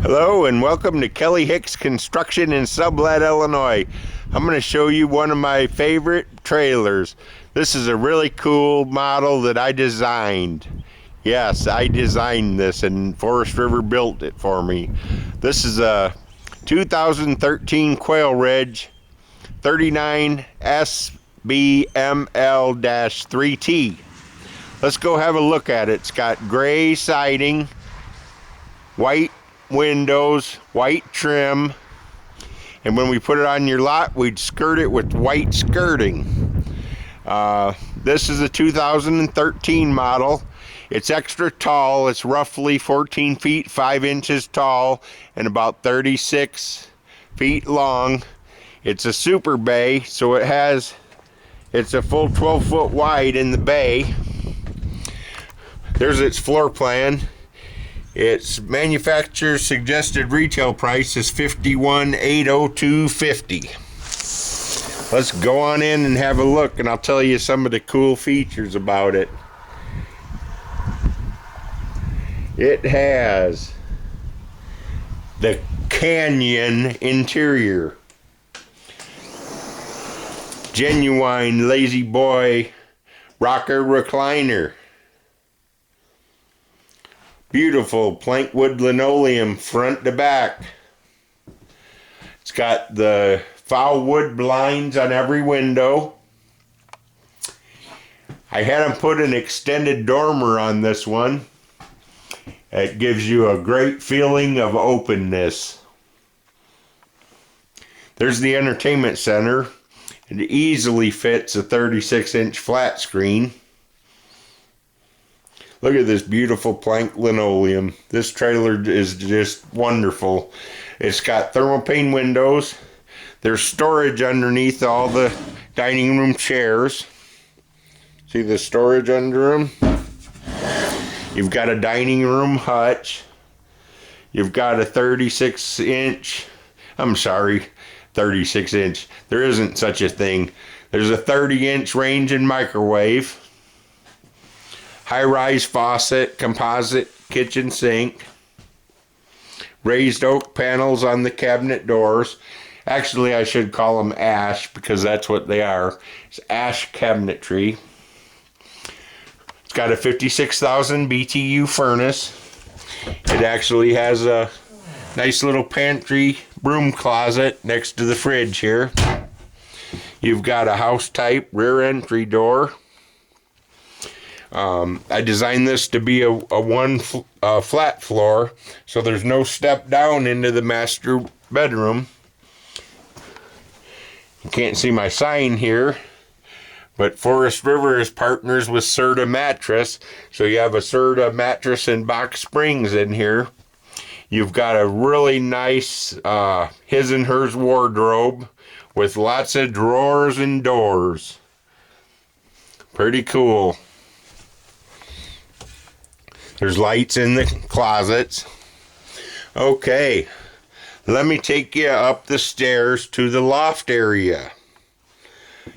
Hello and welcome to Kelly Hicks Construction in Sublette, Illinois. I'm going to show you one of my favorite trailers. This is a really cool model that I designed. Yes, I designed this and Forest River built it for me. This is a 2013 Quailridge 39SBML-3T. Let's go have a look at it. It's got gray siding, white windows, white trim, and when we put it on your lot, we'd skirt it with white skirting. This is a 2013 model. It's extra tall. It's roughly 14 feet 5 inches tall and about 36 feet long. It's a super bay, so it's a full 12 foot wide in the bay. There's its floor plan. Its manufacturer's suggested retail price is $51,802.50. Let's go on in and have a look, and I'll tell you some of the cool features about it. It has the canyon interior, genuine lazy boy rocker recliner, beautiful plank wood linoleum front to back. It's got the foul wood blinds on every window. I had them put an extended dormer on this one. It gives you a great feeling of openness. There's the entertainment center. It easily fits a 36-inch flat screen. Look at this beautiful plank linoleum. This trailer is just wonderful. It's got thermal pane windows. There's storage underneath all the dining room chairs. See the storage under them? You've got a dining room hutch. You've got a 36 inch. There isn't such a thing. There's a 30-inch range and microwave. High-rise faucet, composite kitchen sink, raised oak panels on the cabinet doors. Actually, I should call them ash because that's what they are. It's ash cabinetry. It's got a 56,000 BTU furnace. It actually has a nice little pantry broom closet next to the fridge here. You've got a house-type rear entry door. I designed this to be a flat floor, so there's no step down into the master bedroom. You can't see my sign here, but Forest River is partners with Serta Mattress, so you have a Serta mattress and box springs in here. You've got a really nice his and hers wardrobe with lots of drawers and doors. Pretty cool. There's lights in the closets. Okay, let me take you up the stairs to the loft area.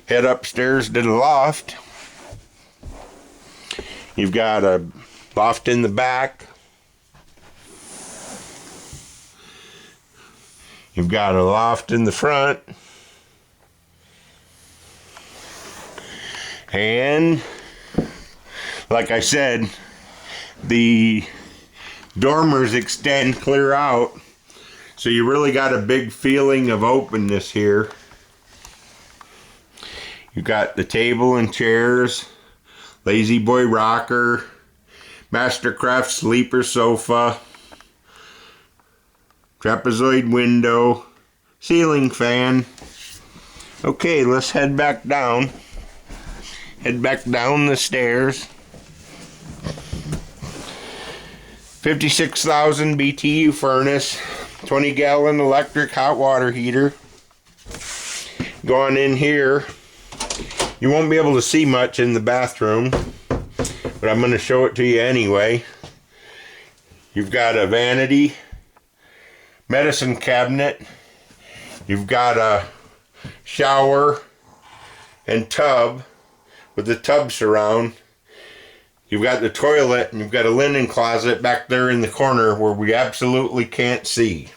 Head upstairs to the loft. You've got a loft in the back. You've got a loft in the front. And like I said, the dormers extend clear out, so you really got a big feeling of openness here. You got the table and chairs, lazy boy rocker, Mastercraft sleeper sofa, trapezoid window, ceiling fan. Okay, let's head back down. Head back down the stairs. 56,000 BTU furnace, 20-gallon electric hot water heater. Going in here, you won't be able to see much in the bathroom, but I'm going to show it to you anyway. You've got a vanity, medicine cabinet. You've got a shower and tub with the tub surround. You've got the toilet and you've got a linen closet back there in the corner where we absolutely can't see.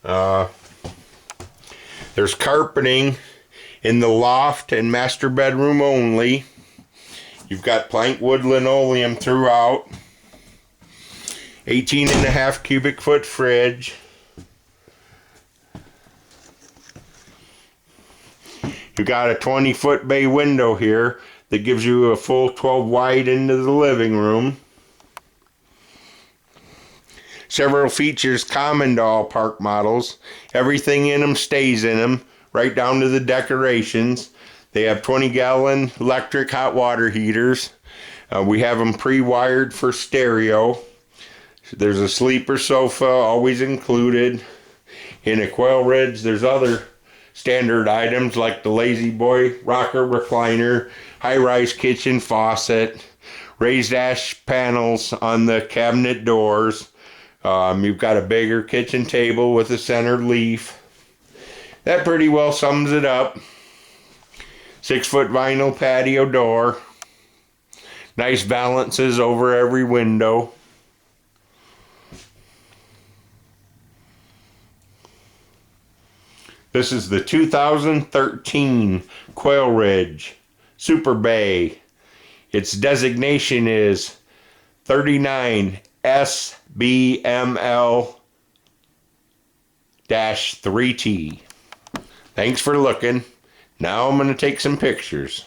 There's carpeting in the loft and master bedroom only. You've got plank wood linoleum throughout. 18.5 cubic foot fridge. You got a 20-foot bay window here that gives you a full 12 wide into the living room. Several features common to all park models. Everything in them stays in them, right down to the decorations. They have 20-gallon electric hot water heaters. We have them pre-wired for stereo. There's a sleeper sofa always included. In a Quailridge, there's other standard items like the Lazy Boy rocker recliner, high-rise kitchen faucet, raised ash panels on the cabinet doors. You've got a bigger kitchen table with a center leaf. That pretty well sums it up. 6-foot vinyl patio door. Nice valances over every window. This is the 2013 Quailridge Super Bay. Its designation is 39SBML-3T. Thanks for looking. Now I'm going to take some pictures.